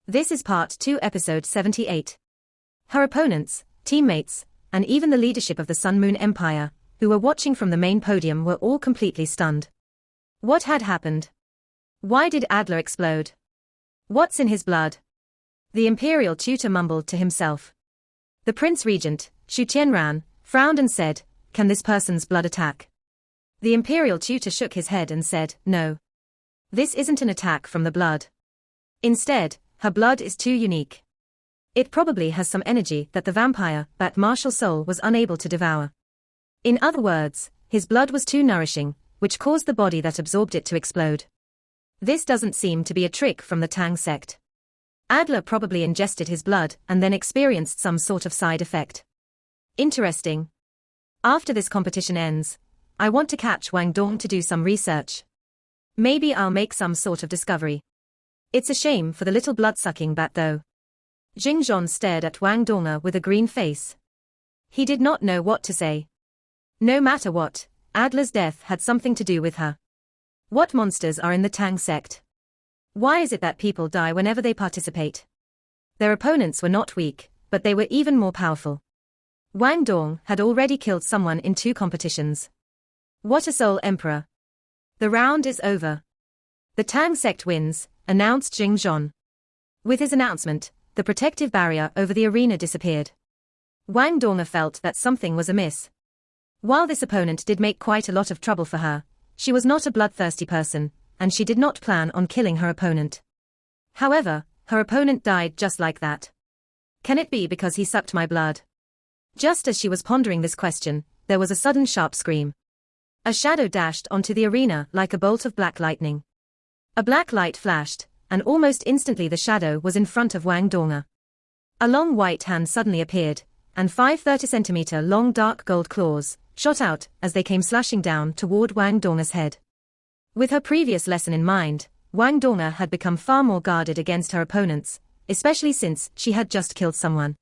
This is Part 2, Episode 78. Her opponents, teammates, and even the leadership of the Sun Moon Empire, who were watching from the main podium, were all completely stunned. What had happened? Why did Adler explode? What's in his blood? The imperial tutor mumbled to himself. The Prince Regent, Xu Tianran, frowned and said, "Can this person's blood attack?" The imperial tutor shook his head and said, "No. This isn't an attack from the blood. Instead, her blood is too unique. It probably has some energy that the vampire, that martial soul, was unable to devour. In other words, his blood was too nourishing, which caused the body that absorbed it to explode. This doesn't seem to be a trick from the Tang sect. Adler probably ingested his blood and then experienced some sort of side effect. Interesting. After this competition ends, I want to catch Wang Dong to do some research. Maybe I'll make some sort of discovery. It's a shame for the little blood-sucking bat though." Jing Zhon stared at Wang Dong with a green face. He did not know what to say. No matter what, Adler's death had something to do with her. What monsters are in the Tang sect? Why is it that people die whenever they participate? Their opponents were not weak, but they were even more powerful. Wang Dong had already killed someone in 2 competitions. What a soul emperor. The round is over. The Tang sect wins, announced Jing Zhon. With his announcement, the protective barrier over the arena disappeared. Wang Dong felt that something was amiss. While this opponent did make quite a lot of trouble for her, she was not a bloodthirsty person, and she did not plan on killing her opponent. However, her opponent died just like that. Can it be because he sucked my blood? Just as she was pondering this question, there was a sudden sharp scream. A shadow dashed onto the arena like a bolt of black lightning. A black light flashed, and almost instantly the shadow was in front of Wang Dong. A long white hand suddenly appeared, and 5 30-centimeter long dark gold claws shot out as they came slashing down toward Wang Dong's head. With her previous lesson in mind, Wang Dong had become far more guarded against her opponents, especially since she had just killed someone.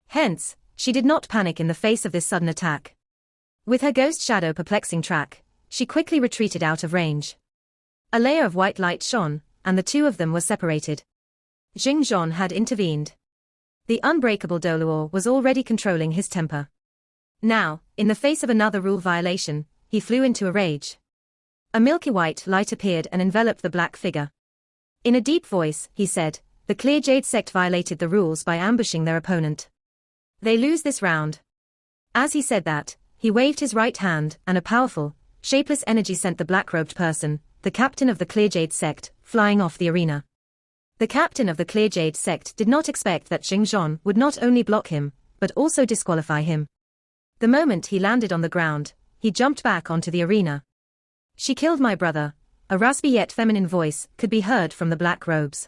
Hence, she did not panic in the face of this sudden attack. With her ghost shadow perplexing track, she quickly retreated out of range. A layer of white light shone, and the 2 of them were separated. Jing Zhon had intervened. The unbreakable Doluo was already controlling his temper. Now, in the face of another rule violation, he flew into a rage. A milky white light appeared and enveloped the black figure. In a deep voice, he said, "The Clear Jade sect violated the rules by ambushing their opponent. They lose this round." As he said that, he waved his right hand, and a powerful, shapeless energy sent the black-robed person, the captain of the Clear Jade sect, flying off the arena. The captain of the Clear Jade sect did not expect that Jing Zhon would not only block him, but also disqualify him. The moment he landed on the ground, he jumped back onto the arena. "She killed my brother," a raspy yet feminine voice could be heard from the black robes.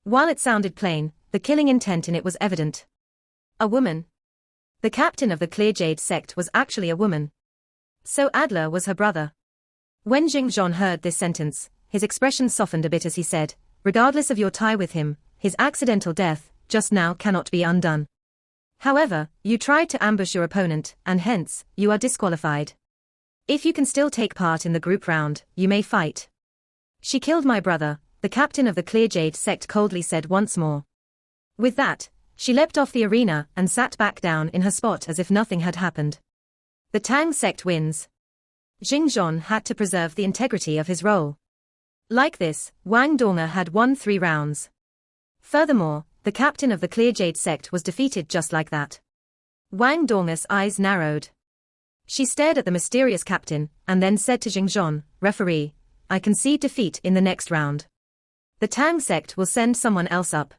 While it sounded plain, the killing intent in it was evident. A woman. The captain of the Clear Jade sect was actually a woman. So Adler was her brother. When Jing Zhon heard this sentence, his expression softened a bit as he said, "Regardless of your tie with him, his accidental death, just now cannot be undone. However, you tried to ambush your opponent, and hence, you are disqualified. If you can still take part in the group round, you may fight." "She killed my brother," the captain of the Clear Jade sect coldly said once more. With that, she leapt off the arena and sat back down in her spot as if nothing had happened. The Tang sect wins. Jing Zhon had to preserve the integrity of his role. Like this, Wang Dong had won 3 rounds. Furthermore, the captain of the Clear Jade sect was defeated just like that. Wang Dong's eyes narrowed. She stared at the mysterious captain, and then said to Jing Zhon, "Referee, I concede defeat in the next round. The Tang sect will send someone else up."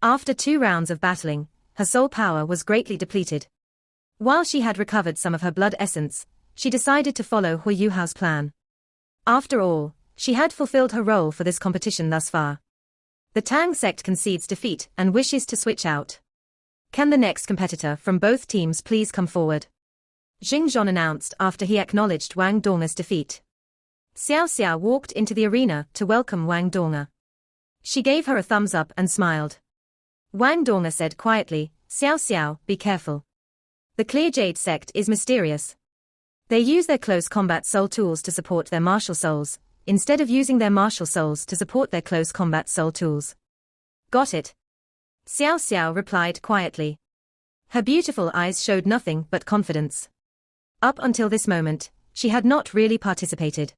After 2 rounds of battling, her soul power was greatly depleted. While she had recovered some of her blood essence, she decided to follow Hu Yuhao's plan. After all, she had fulfilled her role for this competition thus far. The Tang sect concedes defeat and wishes to switch out. "Can the next competitor from both teams please come forward?" Jing Zhon announced after he acknowledged Wang Dong's defeat. Xiao Xiao walked into the arena to welcome Wang Dong. She gave her a thumbs up and smiled. Wang Dong said quietly, "Xiao Xiao, be careful. The Clear Jade sect is mysterious. They use their close combat soul tools to support their martial souls, instead of using their martial souls to support their close combat soul tools. Got it. Xiao Xiao replied quietly. Her beautiful eyes showed nothing but confidence. Up until this moment, she had not really participated.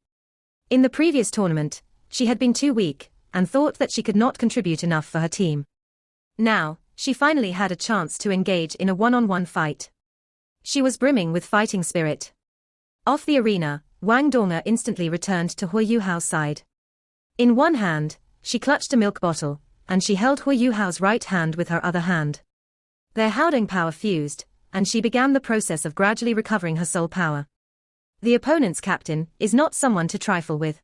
In the previous tournament, she had been too weak, and thought that she could not contribute enough for her team. Now, she finally had a chance to engage in a one-on-one fight. She was brimming with fighting spirit. Off the arena, Wang Donga instantly returned to Hu Yuhao's side. In one hand, she clutched a milk bottle, and she held Hu Yuhao's right hand with her other hand. Their Haodong power fused, and she began the process of gradually recovering her soul power. The opponent's captain is not someone to trifle with.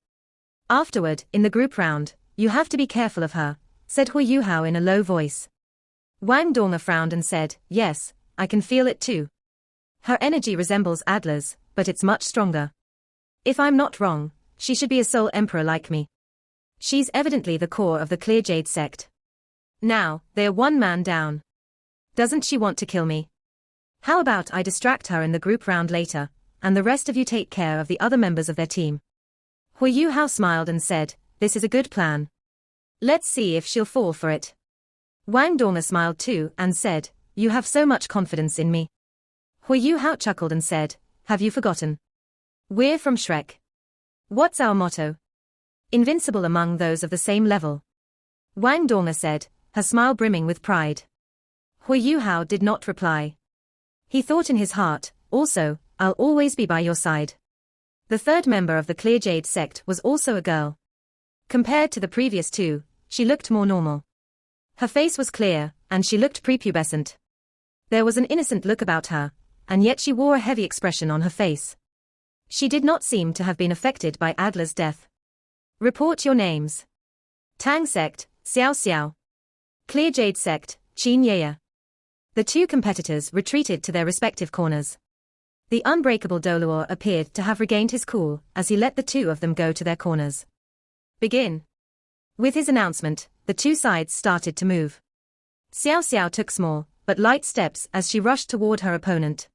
Afterward, in the group round, you have to be careful of her, said Hu Yuhao in a low voice. Wang Donga frowned and said, yes, I can feel it too. Her energy resembles Adler's, but it's much stronger. If I'm not wrong, she should be a soul emperor like me. She's evidently the core of the Clear Jade sect. Now, they're one man down. Doesn't she want to kill me? How about I distract her in the group round later, and the rest of you take care of the other members of their team? Hu Yuhao smiled and said, this is a good plan. Let's see if she'll fall for it. Wang Donga smiled too and said, you have so much confidence in me. Hu Yuhao chuckled and said, have you forgotten? We're from Shrek. What's our motto? Invincible among those of the same level. Wang Donga said, her smile brimming with pride. Hu Yuhao did not reply. He thought in his heart, also, I'll always be by your side. The third member of the Clear Jade sect was also a girl. Compared to the previous two, she looked more normal. Her face was clear, and she looked prepubescent. There was an innocent look about her, and yet she wore a heavy expression on her face. She did not seem to have been affected by Adler's death. Report your names. Tang sect, Xiao Xiao. Clear Jade sect, Qin Yeye. The two competitors retreated to their respective corners. The unbreakable Doluor appeared to have regained his cool as he let the two of them go to their corners. Begin. With his announcement, the two sides started to move. Xiao Xiao took small, but light steps as she rushed toward her opponent.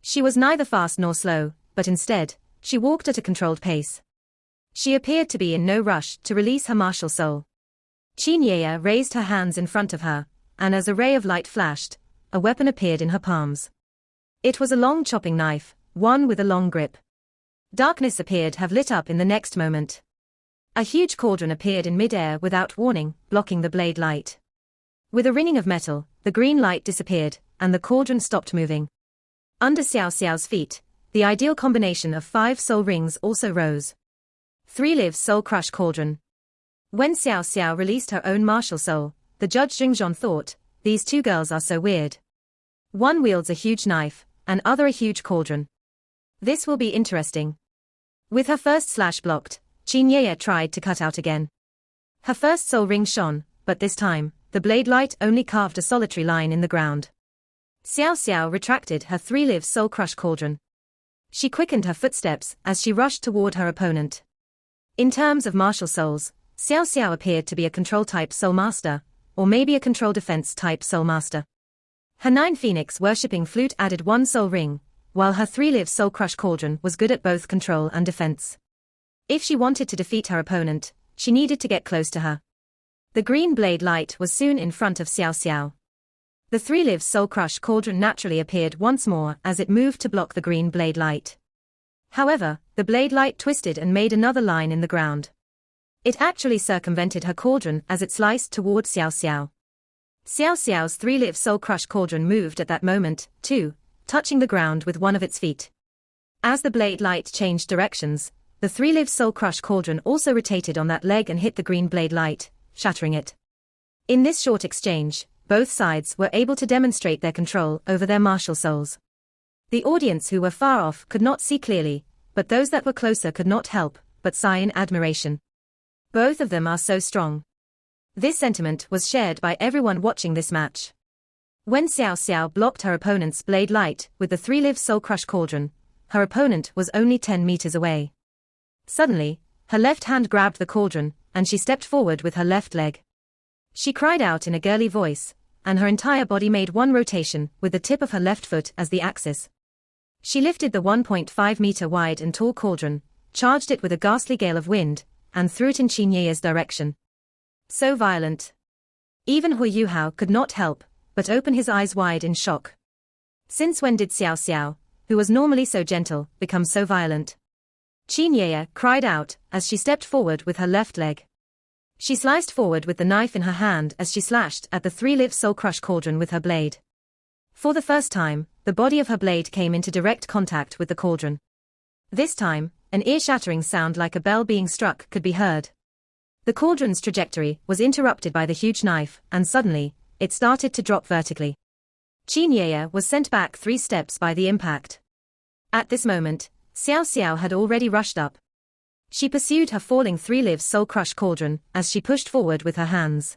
She was neither fast nor slow, but instead, she walked at a controlled pace. She appeared to be in no rush to release her martial soul. Qin Yeye raised her hands in front of her, and as a ray of light flashed, a weapon appeared in her palms. It was a long chopping knife, one with a long grip. Darkness appeared to have lit up in the next moment. A huge cauldron appeared in mid-air without warning, blocking the blade light. With a ringing of metal, the green light disappeared, and the cauldron stopped moving. Under Xiao Xiao's feet, the ideal combination of 5 soul rings also rose. 3 lives soul crush cauldron. When Xiao Xiao released her own martial soul, the judge Jingzhon thought, these two girls are so weird. One wields a huge knife, and other a huge cauldron. This will be interesting. With her first slash blocked, Qin Yeye tried to cut out again. Her first soul ring shone, but this time, the blade light only carved a solitary line in the ground. Xiao Xiao retracted her 3 lives soul crush cauldron. She quickened her footsteps as she rushed toward her opponent. In terms of martial souls, Xiao Xiao appeared to be a control-type soul master, or maybe a control defense-type soul master. Her 9 phoenix worshipping flute added 1 soul ring, while her 3 lives soul crush cauldron was good at both control and defense. If she wanted to defeat her opponent, she needed to get close to her. The green blade light was soon in front of Xiao Xiao. The 3 lives soul crush cauldron naturally appeared once more as it moved to block the green blade light. However, the blade light twisted and made another line in the ground. It actually circumvented her cauldron as it sliced toward Xiao Xiao. Xiao Xiao's 3 lives soul crush cauldron moved at that moment, too, touching the ground with one of its feet. As the blade light changed directions, the 3 lives soul crush cauldron also rotated on that leg and hit the green blade light, shattering it. In this short exchange, both sides were able to demonstrate their control over their martial souls. The audience who were far off could not see clearly, but those that were closer could not help but sigh in admiration. Both of them are so strong. This sentiment was shared by everyone watching this match. When Xiao Xiao blocked her opponent's blade light with the 3 lives soul crush cauldron, her opponent was only 10 meters away. Suddenly, her left hand grabbed the cauldron, and she stepped forward with her left leg. She cried out in a girly voice, and her entire body made one rotation with the tip of her left foot as the axis. She lifted the 1.5 meter wide and tall cauldron, charged it with a ghastly gale of wind, and threw it in Qin Yeye's direction. So violent. Even Hui Yuhao could not help but open his eyes wide in shock. Since when did Xiao Xiao, who was normally so gentle, become so violent? Qin Yeye cried out as she stepped forward with her left leg. She sliced forward with the knife in her hand as she slashed at the three-live soul crush cauldron with her blade. For the first time, the body of her blade came into direct contact with the cauldron. This time, an ear-shattering sound like a bell being struck could be heard. The cauldron's trajectory was interrupted by the huge knife, and suddenly, it started to drop vertically. Qin Yeye was sent back 3 steps by the impact. At this moment, Xiao Xiao had already rushed up. She pursued her falling three-live soul crush cauldron as she pushed forward with her hands.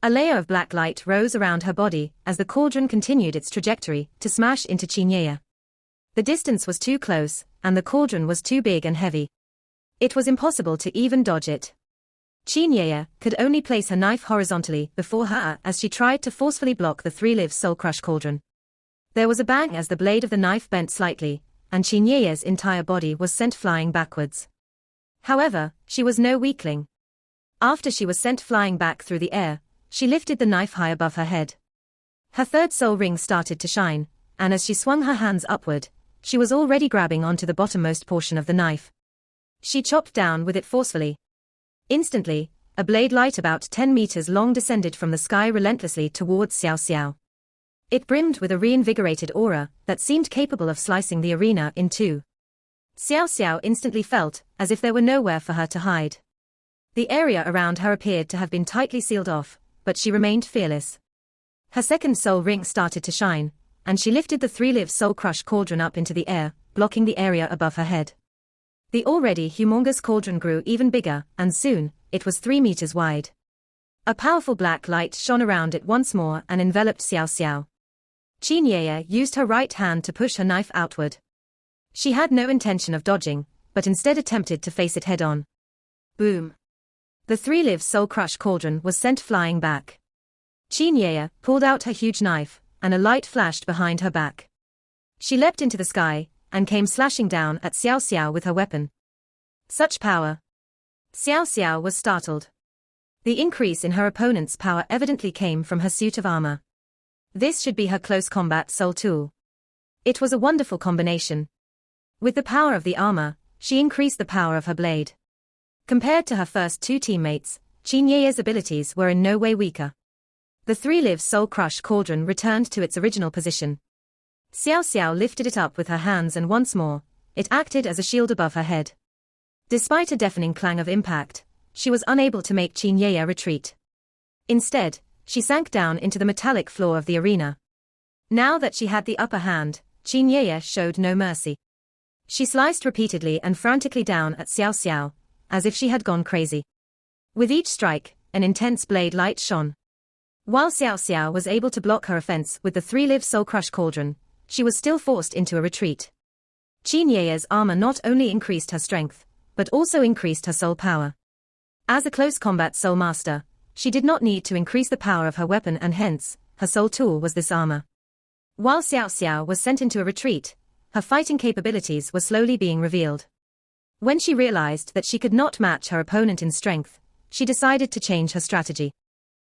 A layer of black light rose around her body as the cauldron continued its trajectory to smash into Qin Yeye. The distance was too close, and the cauldron was too big and heavy. It was impossible to even dodge it. Qin Yeye could only place her knife horizontally before her as she tried to forcefully block the three-live soul crush cauldron. There was a bang as the blade of the knife bent slightly, and Qin Yeye's entire body was sent flying backwards. However, she was no weakling. After she was sent flying back through the air, she lifted the knife high above her head. Her third soul ring started to shine, and as she swung her hands upward, she was already grabbing onto the bottommost portion of the knife. She chopped down with it forcefully. Instantly, a blade light about 10 meters long descended from the sky relentlessly towards Xiao Xiao. It brimmed with a reinvigorated aura that seemed capable of slicing the arena in two. Xiao Xiao instantly felt as if there were nowhere for her to hide. The area around her appeared to have been tightly sealed off, but she remained fearless. Her second soul ring started to shine, and she lifted the three-live soul crush cauldron up into the air, blocking the area above her head. The already humongous cauldron grew even bigger, and soon, it was 3 meters wide. A powerful black light shone around it once more and enveloped Xiao Xiao. Qin Yeye used her right hand to push her knife outward. She had no intention of dodging, but instead attempted to face it head-on. Boom! The three-live soul crush cauldron was sent flying back. Qin Yeye pulled out her huge knife, and a light flashed behind her back. She leapt into the sky, and came slashing down at Xiao Xiao with her weapon. Such power! Xiao Xiao was startled. The increase in her opponent's power evidently came from her suit of armor. This should be her close combat soul tool. It was a wonderful combination. With the power of the armor, she increased the power of her blade. Compared to her first 2 teammates, Qin Yeye's abilities were in no way weaker. The three-live soul crush cauldron returned to its original position. Xiao Xiao lifted it up with her hands and once more, it acted as a shield above her head. Despite a deafening clang of impact, she was unable to make Qin Yeye retreat. Instead, she sank down into the metallic floor of the arena. Now that she had the upper hand, Qin Yeye showed no mercy. She sliced repeatedly and frantically down at Xiao Xiao, as if she had gone crazy. With each strike, an intense blade light shone. While Xiao Xiao was able to block her offense with the three-live soul crush cauldron, she was still forced into a retreat. Qin Yeye's armor not only increased her strength, but also increased her soul power. As a close combat soul master, she did not need to increase the power of her weapon and hence, her soul tool was this armor. While Xiao Xiao was sent into a retreat, her fighting capabilities were slowly being revealed. When she realized that she could not match her opponent in strength, she decided to change her strategy.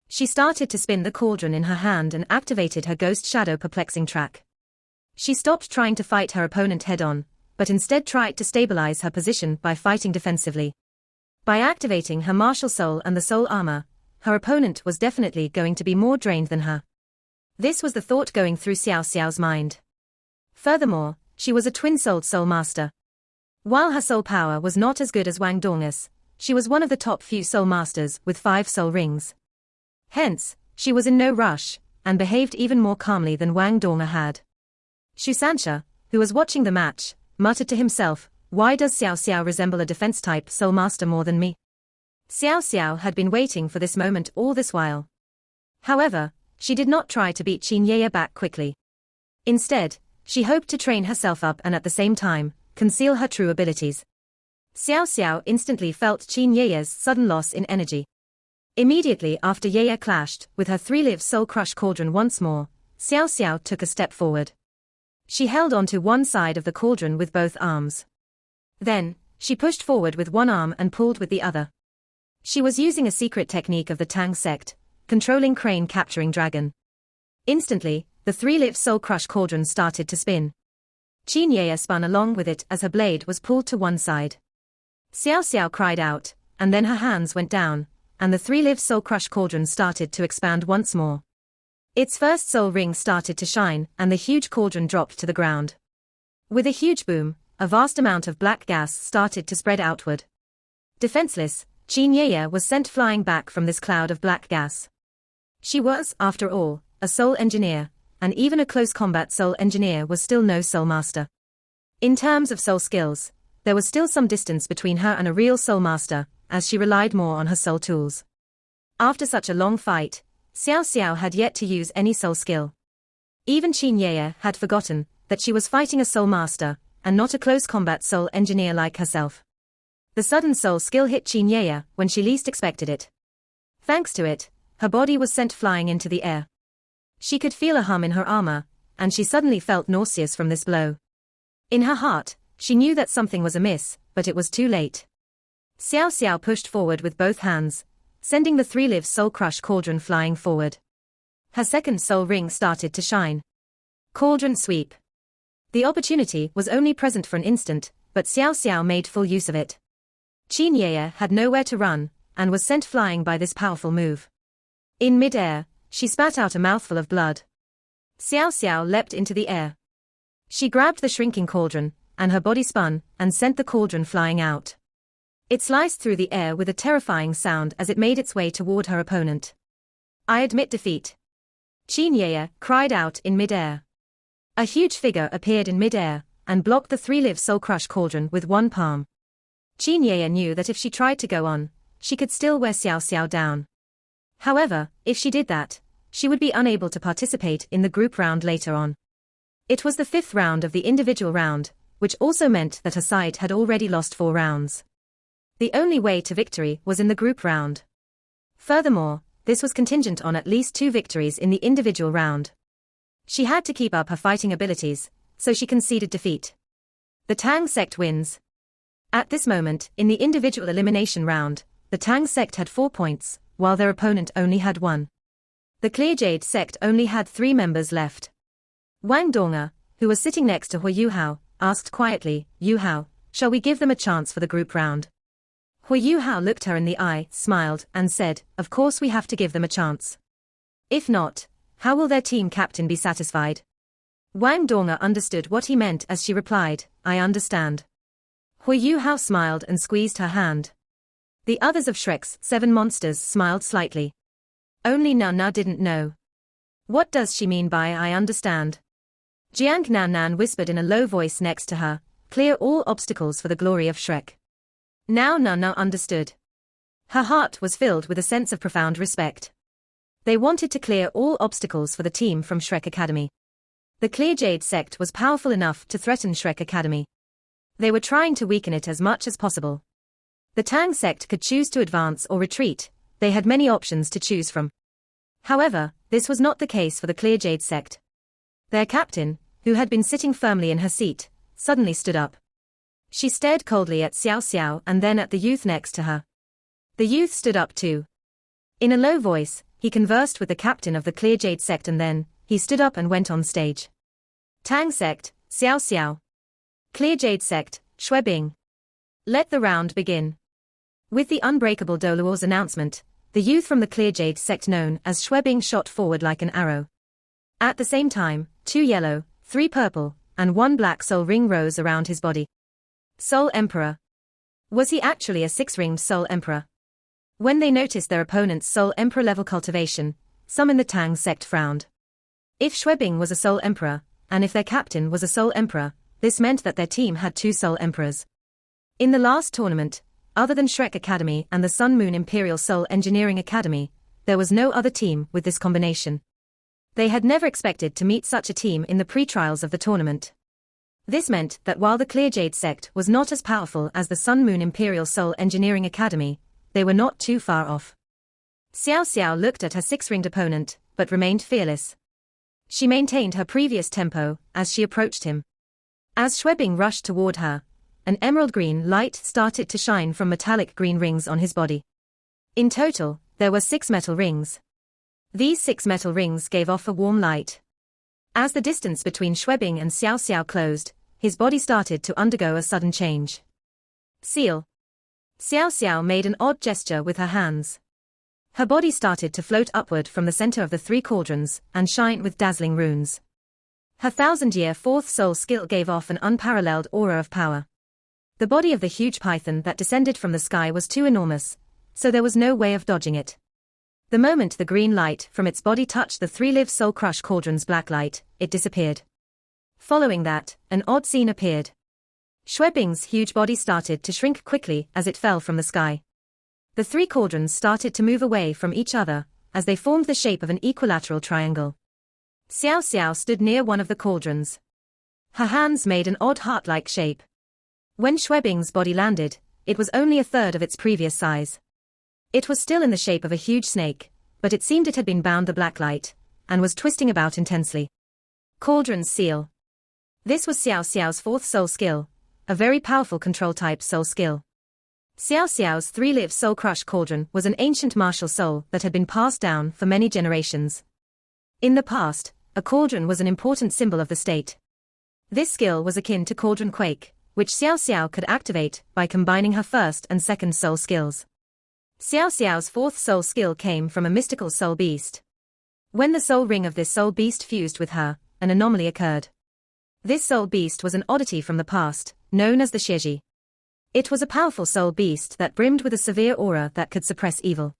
She started to spin the cauldron in her hand and activated her ghost shadow perplexing track. She stopped trying to fight her opponent head-on, but instead tried to stabilize her position by fighting defensively. By activating her martial soul and the soul armor, her opponent was definitely going to be more drained than her. This was the thought going through Xiao Xiao's mind. Furthermore, she was a twin-souled soul master. While her soul power was not as good as Wang Dong's, she was one of the top few soul masters with 5 soul rings. Hence, she was in no rush, and behaved even more calmly than Wang Dong had. Shu Sanxia, who was watching the match, muttered to himself, "Why does Xiao Xiao resemble a defense-type soul master more than me?" Xiao Xiao had been waiting for this moment all this while. However, she did not try to beat Qin Yeye back quickly. Instead, she hoped to train herself up and at the same time, conceal her true abilities. Xiao Xiao instantly felt Qin Yeye's sudden loss in energy. Immediately after Yeye clashed with her three-live soul crush cauldron once more, Xiao Xiao took a step forward. She held onto one side of the cauldron with both arms. Then, she pushed forward with one arm and pulled with the other. She was using a secret technique of the Tang sect, controlling crane capturing dragon. Instantly, the three-lift soul crush cauldron started to spin. Qin Ye spun along with it as her blade was pulled to one side. Xiao Xiao cried out, and then her hands went down, and the three-lift soul crush cauldron started to expand once more. Its first soul ring started to shine, and the huge cauldron dropped to the ground. With a huge boom, a vast amount of black gas started to spread outward. Defenseless, Qin Ye was sent flying back from this cloud of black gas. She was, after all, a soul engineer, and even a close combat soul engineer was still no soul master. In terms of soul skills, there was still some distance between her and a real soul master, as she relied more on her soul tools. After such a long fight, Xiao Xiao had yet to use any soul skill. Even Qin Ye had forgotten that she was fighting a soul master, and not a close combat soul engineer like herself. The sudden soul skill hit Qin Ye when she least expected it. Thanks to it, her body was sent flying into the air. She could feel a hum in her armor, and she suddenly felt nauseous from this blow. In her heart, she knew that something was amiss, but it was too late. Xiao Xiao pushed forward with both hands, sending the three-lift soul crush cauldron flying forward. Her second soul ring started to shine. Cauldron sweep. The opportunity was only present for an instant, but Xiao Xiao made full use of it. Qin Ye had nowhere to run, and was sent flying by this powerful move. In mid-air, she spat out a mouthful of blood. Xiao Xiao leapt into the air. She grabbed the shrinking cauldron, and her body spun, and sent the cauldron flying out. It sliced through the air with a terrifying sound as it made its way toward her opponent. I admit defeat. Qin Ye cried out in mid-air. A huge figure appeared in mid-air, and blocked the three-lift soul crush cauldron with one palm. Qin Ye knew that if she tried to go on, she could still wear Xiao Xiao down. However, if she did that, she would be unable to participate in the group round later on. It was the fifth round of the individual round, which also meant that her side had already lost 4 rounds. The only way to victory was in the group round. Furthermore, this was contingent on at least 2 victories in the individual round. She had to keep up her fighting abilities, so she conceded defeat. The Tang sect wins. At this moment, in the individual elimination round, the Tang sect had 4 points, while their opponent only had 1. The Clear Jade sect only had 3 members left. Wang Donga, who was sitting next to Hu Yuhao, asked quietly, Yuhao, shall we give them a chance for the group round? Hu Yuhao looked her in the eye, smiled, and said, of course we have to give them a chance. If not, how will their team captain be satisfied? Wang Donga understood what he meant as she replied, I understand. Hu Yuhao smiled and squeezed her hand. The others of Shrek's 7 monsters smiled slightly. Only Nana didn't know. What does she mean by I understand? Jiang Nan whispered in a low voice next to her, clear all obstacles for the glory of Shrek. Now Nana understood. Her heart was filled with a sense of profound respect. They wanted to clear all obstacles for the team from Shrek Academy. The Clear Jade sect was powerful enough to threaten Shrek Academy. They were trying to weaken it as much as possible. The Tang sect could choose to advance or retreat, they had many options to choose from. However, this was not the case for the Clear Jade sect. Their captain, who had been sitting firmly in her seat, suddenly stood up. She stared coldly at Xiao Xiao and then at the youth next to her. The youth stood up too. In a low voice, he conversed with the captain of the Clear Jade sect and then, he stood up and went on stage. Tang sect, Xiao Xiao. Clear Jade sect, Shui Bing. Let the round begin. With the unbreakable Doluo's announcement, the youth from the Clear Jade sect known as Shui Bing shot forward like an arrow. At the same time, 2 yellow, 3 purple, and 1 black soul ring rose around his body. Soul Emperor. Was he actually a 6-ringed Soul Emperor? When they noticed their opponent's Soul Emperor level cultivation, some in the Tang sect frowned. If Shui Bing was a Soul Emperor, and if their captain was a Soul Emperor, this meant that their team had 2 Soul Emperors. In the last tournament, other than Shrek Academy and the Sun Moon Imperial Soul Engineering Academy, there was no other team with this combination. They had never expected to meet such a team in the pre-trials of the tournament. This meant that while the Clear Jade sect was not as powerful as the Sun Moon Imperial Soul Engineering Academy, they were not too far off. Xiao Xiao looked at her 6-ringed opponent, but remained fearless. She maintained her previous tempo as she approached him. As Shui Bing rushed toward her, an emerald green light started to shine from metallic green rings on his body. In total, there were 6 metal rings. These 6 metal rings gave off a warm light. As the distance between Xuebing and Xiao Xiao closed, his body started to undergo a sudden change. Seal. Xiao Xiao made an odd gesture with her hands. Her body started to float upward from the center of the 3 cauldrons and shine with dazzling runes. Her 1000-year 4th soul skill gave off an unparalleled aura of power. The body of the huge python that descended from the sky was too enormous, so there was no way of dodging it. The moment the green light from its body touched the 3-live soul crush cauldron's black light, it disappeared. Following that, an odd scene appeared. Xuebing's huge body started to shrink quickly as it fell from the sky. The 3 cauldrons started to move away from each other, as they formed the shape of an equilateral triangle. Xiao Xiao stood near one of the cauldrons. Her hands made an odd heart-like shape. When Xuebing's body landed, it was only a third of its previous size. It was still in the shape of a huge snake, but it seemed it had been bound the black light, and was twisting about intensely. Cauldron's Seal. This was Xiao Xiao's 4th soul skill, a very powerful control-type soul skill. Xiao Xiao's 3-live soul crush cauldron was an ancient martial soul that had been passed down for many generations. In the past, a cauldron was an important symbol of the state. This skill was akin to cauldron quake, which Xiao Xiao could activate by combining her 1st and 2nd soul skills. Xiao Xiao's 4th soul skill came from a mystical soul beast. When the soul ring of this soul beast fused with her, an anomaly occurred. This soul beast was an oddity from the past, known as the Shiji. It was a powerful soul beast that brimmed with a severe aura that could suppress evil.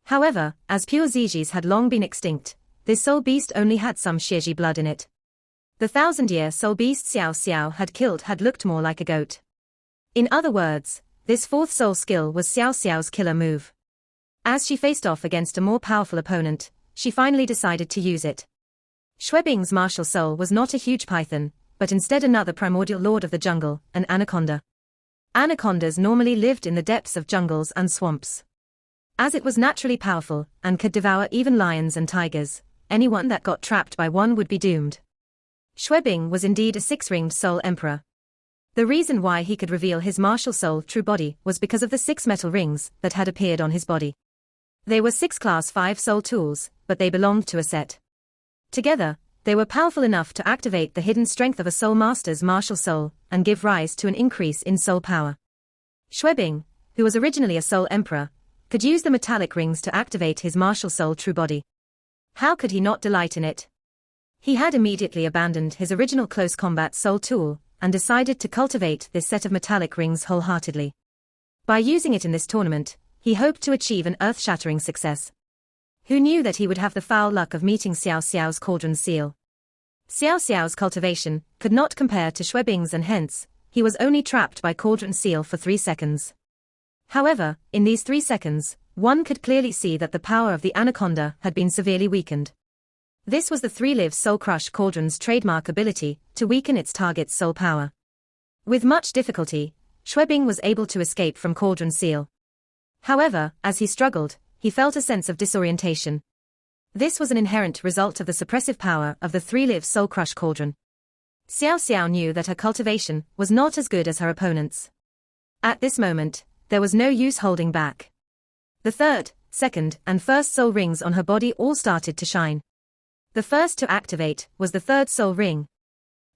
However, as pure Zijis had long been extinct, this soul beast only had some Shiji blood in it. The 1000-year soul beast Xiao Xiao had killed had looked more like a goat. In other words, this 4th soul skill was Xiao Xiao's killer move. As she faced off against a more powerful opponent, she finally decided to use it. Xuebing's martial soul was not a huge python, but instead another primordial lord of the jungle, an anaconda. Anacondas normally lived in the depths of jungles and swamps. As it was naturally powerful and could devour even lions and tigers, anyone that got trapped by one would be doomed. Xuebing was indeed a 6-ringed soul emperor. The reason why he could reveal his martial soul true body was because of the 6 metal rings that had appeared on his body. They were 6 class 5 soul tools, but they belonged to a set. Together, they were powerful enough to activate the hidden strength of a soul master's martial soul and give rise to an increase in soul power. Xuebing, who was originally a soul emperor, could use the metallic rings to activate his martial soul true body. How could he not delight in it? He had immediately abandoned his original close combat soul tool and decided to cultivate this set of metallic rings wholeheartedly. By using it in this tournament, he hoped to achieve an earth-shattering success. Who knew that he would have the foul luck of meeting Xiao Xiao's cauldron seal? Xiao Xiao's cultivation could not compare to Xuebing's, and hence, he was only trapped by cauldron seal for 3 seconds. However, in these 3 seconds, one could clearly see that the power of the anaconda had been severely weakened. This was the 3-live soul crush cauldron's trademark ability to weaken its target's soul power. With much difficulty, Xuebing was able to escape from cauldron seal. However, as he struggled, he felt a sense of disorientation. This was an inherent result of the suppressive power of the 3-live soul crush cauldron. Xiao Xiao knew that her cultivation was not as good as her opponent's. At this moment, there was no use holding back. The 3rd, 2nd, and 1st soul rings on her body all started to shine. The first to activate was the 3rd soul ring.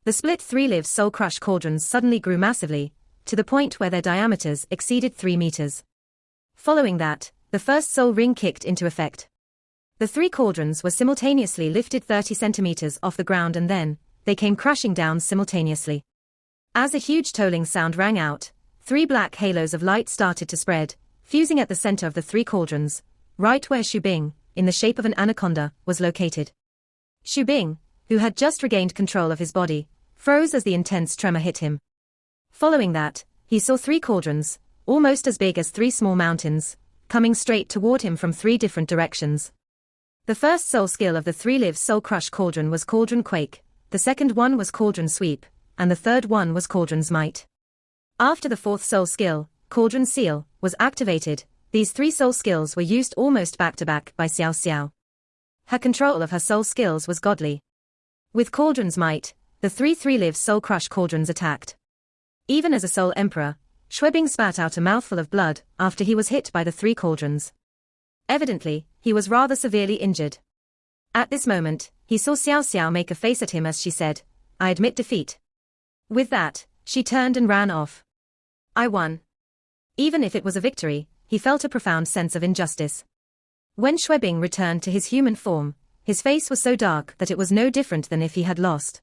The split 3-live soul crush cauldrons suddenly grew massively, to the point where their diameters exceeded 3 meters. Following that, the 1st soul ring kicked into effect. The 3 cauldrons were simultaneously lifted 30 centimeters off the ground, and then, they came crashing down simultaneously. As a huge tolling sound rang out, 3 black halos of light started to spread, fusing at the center of the 3 cauldrons, right where Xuebing, in the shape of an anaconda, was located. Xuebing, who had just regained control of his body, froze as the intense tremor hit him. Following that, he saw 3 cauldrons, almost as big as 3 small mountains, coming straight toward him from 3 different directions. The 1st soul skill of the 3-live soul crush cauldron was Cauldron Quake, the 2nd one was Cauldron Sweep, and the 3rd one was Cauldron's Might. After the 4th soul skill, Cauldron Seal, was activated, these 3 soul skills were used almost back-to-back by Xiao Xiao. Her control of her soul skills was godly. With Cauldron's Might, the 3-live soul crush cauldrons attacked. Even as a soul emperor, Xuebing spat out a mouthful of blood after he was hit by the 3 cauldrons. Evidently, he was rather severely injured. At this moment, he saw Xiao Xiao make a face at him as she said, "I admit defeat." With that, she turned and ran off. "I won." Even if it was a victory, he felt a profound sense of injustice. When Xuebing returned to his human form, his face was so dark that it was no different than if he had lost.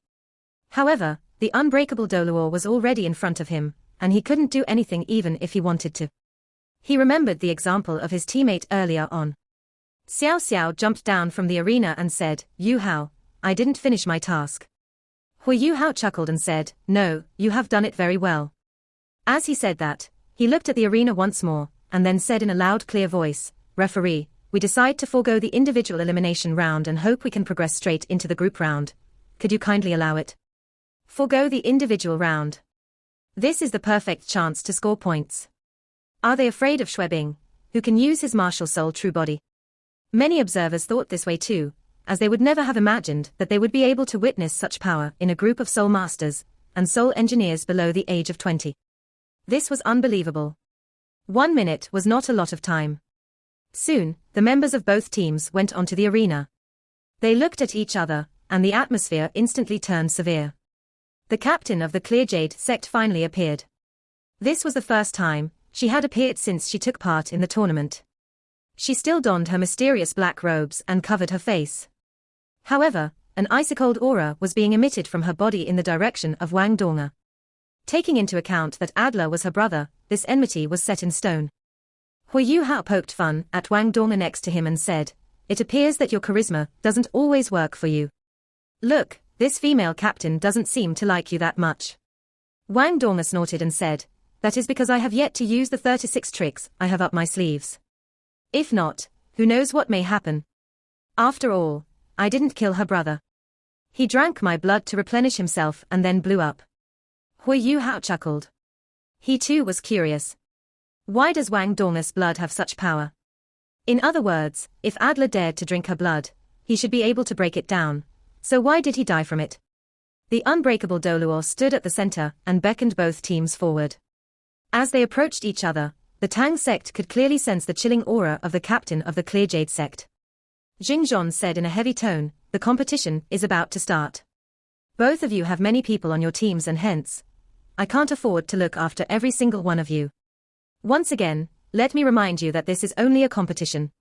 However, the unbreakable Doluor was already in front of him, and he couldn't do anything even if he wanted to. He remembered the example of his teammate earlier on. Xiao Xiao jumped down from the arena and said, "Yu Hao, I didn't finish my task." Hui Yu Hao chuckled and said, "No, you have done it very well." As he said that, he looked at the arena once more, and then said in a loud clear voice, "Referee, we decide to forego the individual elimination round and hope we can progress straight into the group round. Could you kindly allow it?" Forgo the individual round. This is the perfect chance to score points. Are they afraid of Xuebing, who can use his martial soul true body? Many observers thought this way too, as they would never have imagined that they would be able to witness such power in a group of soul masters and soul engineers below the age of 20. This was unbelievable. 1 minute was not a lot of time. Soon, the members of both teams went onto the arena. They looked at each other, and the atmosphere instantly turned severe. The captain of the Clear Jade sect finally appeared. This was the first time she had appeared since she took part in the tournament. She still donned her mysterious black robes and covered her face. However, an ice-cold aura was being emitted from her body in the direction of Wang Donga. Taking into account that Adler was her brother, this enmity was set in stone. Hui Yu Hao poked fun at Wang Donga next to him and said, "It appears that your charisma doesn't always work for you. Look, this female captain doesn't seem to like you that much." Wang Donga snorted and said, "That is because I have yet to use the 36 tricks I have up my sleeves. If not, who knows what may happen. After all, I didn't kill her brother. He drank my blood to replenish himself and then blew up." Hui Yu Hao chuckled. He too was curious. Why does Wang Donga's blood have such power? In other words, if Adler dared to drink her blood, he should be able to break it down. So why did he die from it? The unbreakable Doluor stood at the center and beckoned both teams forward. As they approached each other, the Tang sect could clearly sense the chilling aura of the captain of the Clear Jade sect. Jingzhon said in a heavy tone, "The competition is about to start. Both of you have many people on your teams and hence, I can't afford to look after every single one of you. Once again, let me remind you that this is only a competition.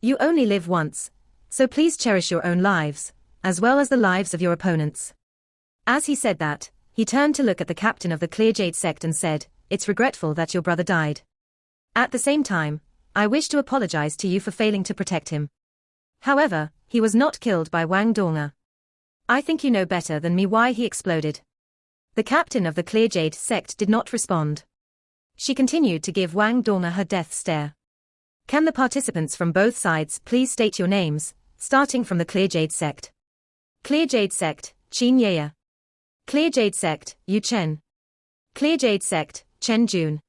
You only live once, so please cherish your own lives, as well as the lives of your opponents." As he said that, he turned to look at the captain of the Clear Jade sect and said, "It's regretful that your brother died. At the same time, I wish to apologize to you for failing to protect him. However, he was not killed by Wang Donga. I think you know better than me why he exploded." The captain of the Clear Jade sect did not respond. She continued to give Wang Donga her death stare. "Can the participants from both sides please state your names, starting from the Clear Jade sect?" Clear Jade sect, Qin Yeye. Clear Jade sect, Yu Chen. Clear Jade sect, Chen Jun.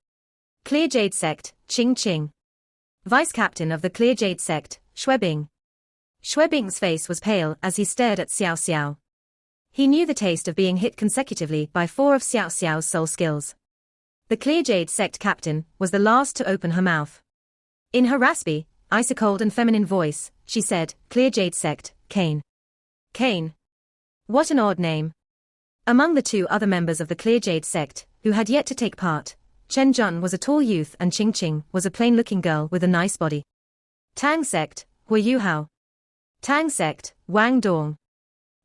Clear Jade sect, Qing Qing. Vice captain of the Clear Jade sect, Xuebing. Xuebing's face was pale as he stared at Xiao Xiao. He knew the taste of being hit consecutively by 4 of Xiao Xiao's soul skills. The Clear Jade sect captain was the last to open her mouth. In her raspy, ice-cold and feminine voice, she said, "Clear Jade sect, Kane." Kane. What an odd name. Among the 2 other members of the Clear Jade sect, who had yet to take part, Chen Jun was a tall youth and Qing Qing was a plain-looking girl with a nice body. Tang sect, Hui Yu Hao. Tang sect, Wang Dong.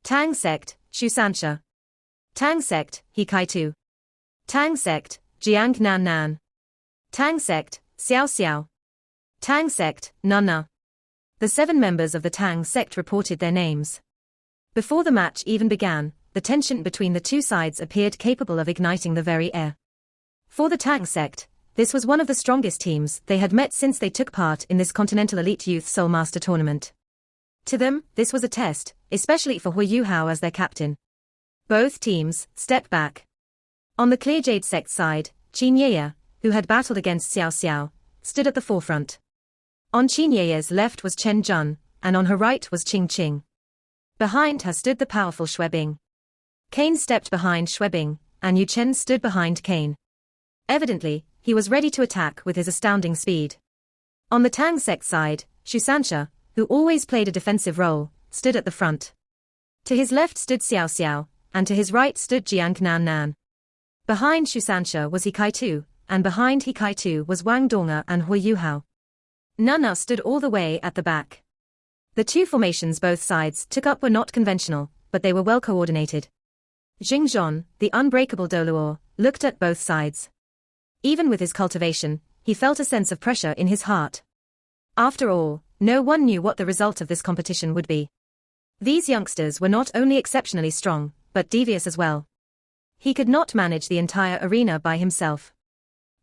Tang sect, Xu Sansha. Tang sect, He Kai Tu. Tang sect, Jiang Nan Nan. Tang sect, Xiao Xiao. Tang sect, Nana. The 7 members of the Tang sect reported their names. Before the match even began, the tension between the 2 sides appeared capable of igniting the very air. For the Tang sect, this was one of the strongest teams they had met since they took part in this Continental Elite Youth Soul Master tournament. To them, this was a test, especially for Hui Yu Hao as their captain. Both teams stepped back. On the Clear Jade sect side, Qin Yeye, who had battled against Xiao Xiao, stood at the forefront. On Qin Yeye's left was Chen Jun, and on her right was Qing Qing. Behind her stood the powerful Xuebing. Kane stepped behind Xuebing, and Yu Chen stood behind Kane. Evidently, he was ready to attack with his astounding speed. On the Tang sect side, Shusansha, who always played a defensive role, stood at the front. To his left stood Xiao Xiao, and to his right stood Jiang Nan Nan. Behind Shusansha was He Kai-tu, and behind He Kai-tu was Wang Dong'er and Hui Yuhao. Nana stood all the way at the back. The two formations both sides took up were not conventional, but they were well coordinated. Jing Zhon, the unbreakable Doluor, looked at both sides. Even with his cultivation, he felt a sense of pressure in his heart. After all, no one knew what the result of this competition would be. These youngsters were not only exceptionally strong, but devious as well. He could not manage the entire arena by himself.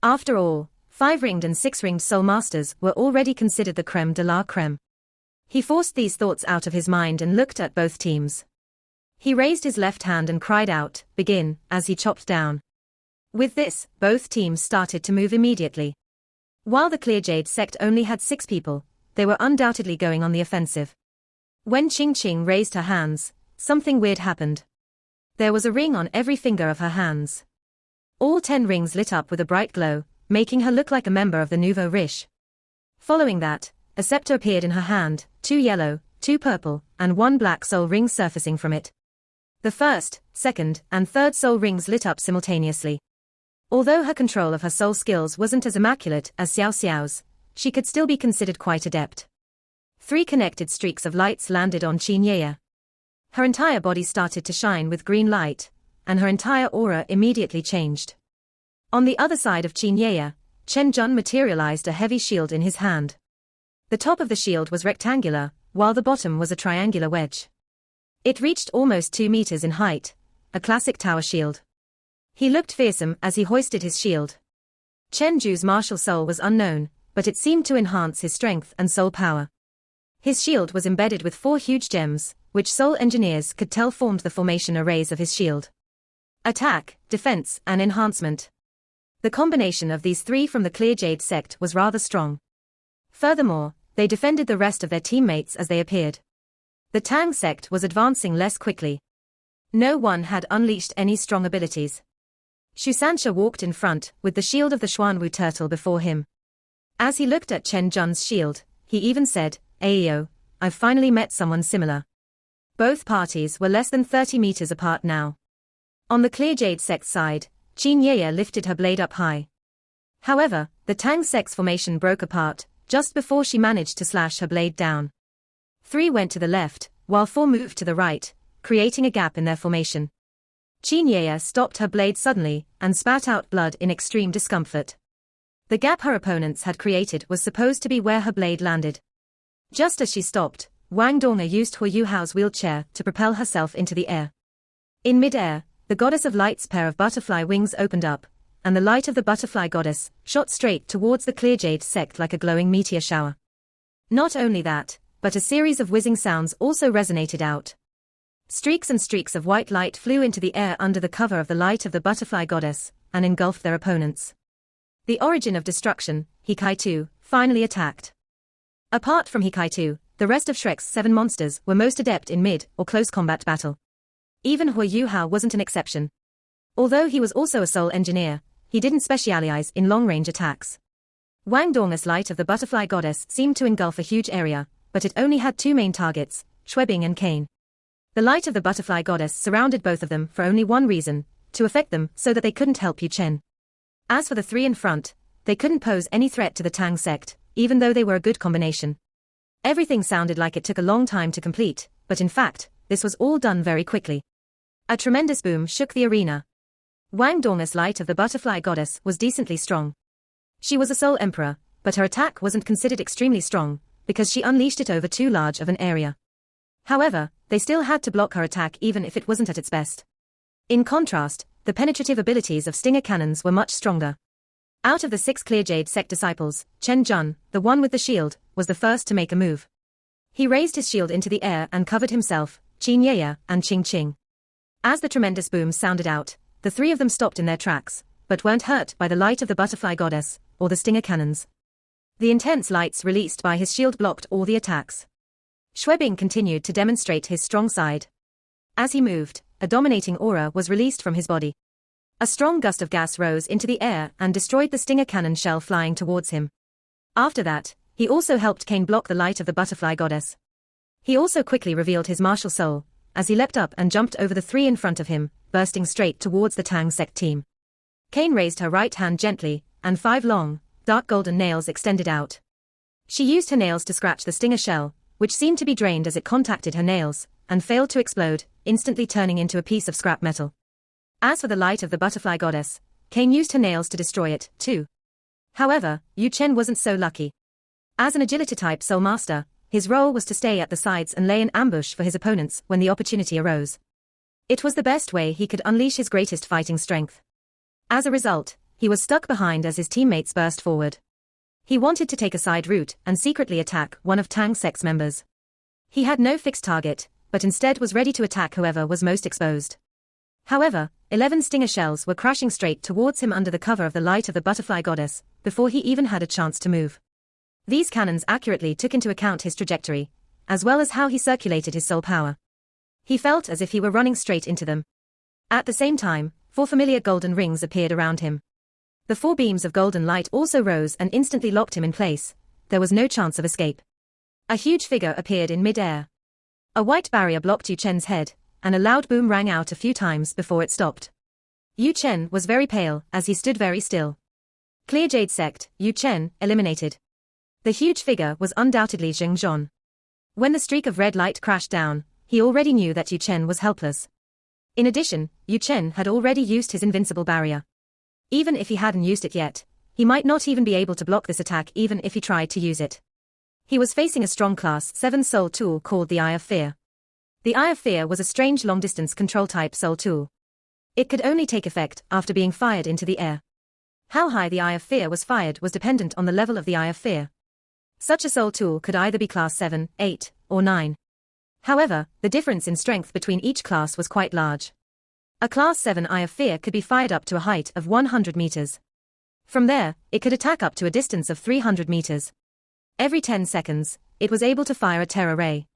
After all, 5-ringed and 6-ringed Soul Masters were already considered the crème de la crème. He forced these thoughts out of his mind and looked at both teams. He raised his left hand and cried out, "Begin," as he chopped down. With this, both teams started to move immediately. While the Clear Jade sect only had 6 people, they were undoubtedly going on the offensive. When Qing Qing raised her hands, something weird happened. There was a ring on every finger of her hands. All 10 rings lit up with a bright glow, making her look like a member of the Nouveau Riche. Following that, a scepter appeared in her hand, 2 yellow, 2 purple, and 1 black soul rings surfacing from it. The first, second, and third soul rings lit up simultaneously. Although her control of her soul skills wasn't as immaculate as Xiao Xiao's, she could still be considered quite adept. 3 connected streaks of lights landed on Qin Yeye. Her entire body started to shine with green light, and her entire aura immediately changed. On the other side of Qin Yeye, Chen Jun materialized a heavy shield in his hand. The top of the shield was rectangular, while the bottom was a triangular wedge. It reached almost 2 meters in height, a classic tower shield. He looked fearsome as he hoisted his shield. Chen Ju's martial soul was unknown, but it seemed to enhance his strength and soul power. His shield was embedded with 4 huge gems, which soul engineers could tell formed the formation arrays of his shield. Attack, defense, and enhancement. The combination of these 3 from the Clear Jade sect was rather strong. Furthermore, they defended the rest of their teammates as they appeared. The Tang sect was advancing less quickly. No one had unleashed any strong abilities. Shusansha walked in front, with the shield of the Xuanwu turtle before him. As he looked at Chen Jun's shield, he even said, "Ayo, I've finally met someone similar." Both parties were less than 30 meters apart now. On the Clear Jade sect side, Qin Yeye lifted her blade up high. However, the Tang sect's formation broke apart, just before she managed to slash her blade down. 3 went to the left, while 4 moved to the right, creating a gap in their formation. Qin Yeye stopped her blade suddenly, and spat out blood in extreme discomfort. The gap her opponents had created was supposed to be where her blade landed. Just as she stopped, Wang Dong'er used Hui Yuhao's wheelchair to propel herself into the air. In mid-air, the Goddess of Light's pair of butterfly wings opened up, and the light of the butterfly goddess shot straight towards the Clear Jade sect like a glowing meteor shower. Not only that, but a series of whizzing sounds also resonated out. Streaks and streaks of white light flew into the air under the cover of the light of the butterfly goddess, and engulfed their opponents. The origin of destruction, He Kai-tu, finally attacked. Apart from He Kai-tu, the rest of Shrek's 7 monsters were most adept in mid- or close combat battle. Even Hui Yuhao wasn't an exception. Although he was also a soul engineer, he didn't specialize in long-range attacks. Wang Dong'er's light of the butterfly goddess seemed to engulf a huge area, but it only had 2 main targets, Xuebing and Cain. The light of the butterfly goddess surrounded both of them for only one reason, to affect them so that they couldn't help Yu Chen. As for the 3 in front, they couldn't pose any threat to the Tang sect, even though they were a good combination. Everything sounded like it took a long time to complete, but in fact, this was all done very quickly. A tremendous boom shook the arena. Wang Dong'er's light of the butterfly goddess was decently strong. She was a soul emperor, but her attack wasn't considered extremely strong, because she unleashed it over too large of an area. However, they still had to block her attack even if it wasn't at its best. In contrast, the penetrative abilities of stinger cannons were much stronger. Out of the 6 Clear Jade sect disciples, Chen Jun, the one with the shield, was the first to make a move. He raised his shield into the air and covered himself, Qin Yeye, and Qing Qing. As the tremendous boom sounded out, the 3 of them stopped in their tracks, but weren't hurt by the light of the butterfly goddess, or the stinger cannons. The intense lights released by his shield blocked all the attacks. Xuebing continued to demonstrate his strong side. As he moved, a dominating aura was released from his body. A strong gust of gas rose into the air and destroyed the stinger cannon shell flying towards him. After that, He also helped Kane block the light of the butterfly goddess. He also quickly revealed his martial soul, as he leapt up and jumped over the three in front of him, bursting straight towards the Tang sect team. Kane raised her right hand gently, and 5 long, dark golden nails extended out. She used her nails to scratch the stinger shell, which seemed to be drained as it contacted her nails, and failed to explode, instantly turning into a piece of scrap metal. As for the light of the butterfly goddess, Kane used her nails to destroy it, too. However, Yu Chen wasn't so lucky. As an agility-type soul master, his role was to stay at the sides and lay an ambush for his opponents when the opportunity arose. It was the best way he could unleash his greatest fighting strength. As a result, he was stuck behind as his teammates burst forward. He wanted to take a side route and secretly attack one of Tang sect's members. He had no fixed target, but instead was ready to attack whoever was most exposed. However, 11 stinger shells were crashing straight towards him under the cover of the light of the butterfly goddess, before he even had a chance to move. These cannons accurately took into account his trajectory, as well as how he circulated his soul power. He felt as if he were running straight into them. At the same time, 4 familiar golden rings appeared around him. The 4 beams of golden light also rose and instantly locked him in place. There was no chance of escape. A huge figure appeared in mid-air. A white barrier blocked Yu Chen's head, and a loud boom rang out a few times before it stopped. Yu Chen was very pale as he stood very still. Clear Jade Sect, Yu Chen, eliminated. The huge figure was undoubtedly Zheng Zhon. When the streak of red light crashed down, he already knew that Yu Chen was helpless. In addition, Yu Chen had already used his invincible barrier. Even if he hadn't used it yet, he might not even be able to block this attack even if he tried to use it. He was facing a strong Class 7 soul tool called the Eye of Fear. The Eye of Fear was a strange long-distance control-type soul tool. It could only take effect after being fired into the air. How high the Eye of Fear was fired was dependent on the level of the Eye of Fear. Such a soul tool could either be Class 7, 8, or 9. However, the difference in strength between each class was quite large. A Class 7 Eye of Fear could be fired up to a height of 100 meters. From there, it could attack up to a distance of 300 meters. Every 10 seconds, it was able to fire a terror ray.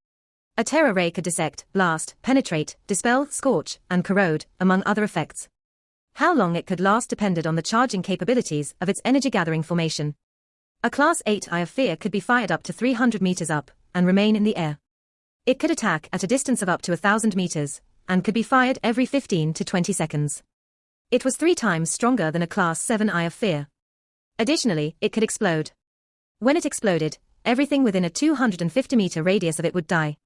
A terror ray could dissect, blast, penetrate, dispel, scorch, and corrode, among other effects. How long it could last depended on the charging capabilities of its energy-gathering formation. A Class 8 Eye of Fear could be fired up to 300 meters up, and remain in the air. It could attack at a distance of up to 1,000 meters, and could be fired every 15 to 20 seconds. It was 3 times stronger than a Class 7 Eye of Fear. Additionally, it could explode. When it exploded, everything within a 250-meter radius of it would die.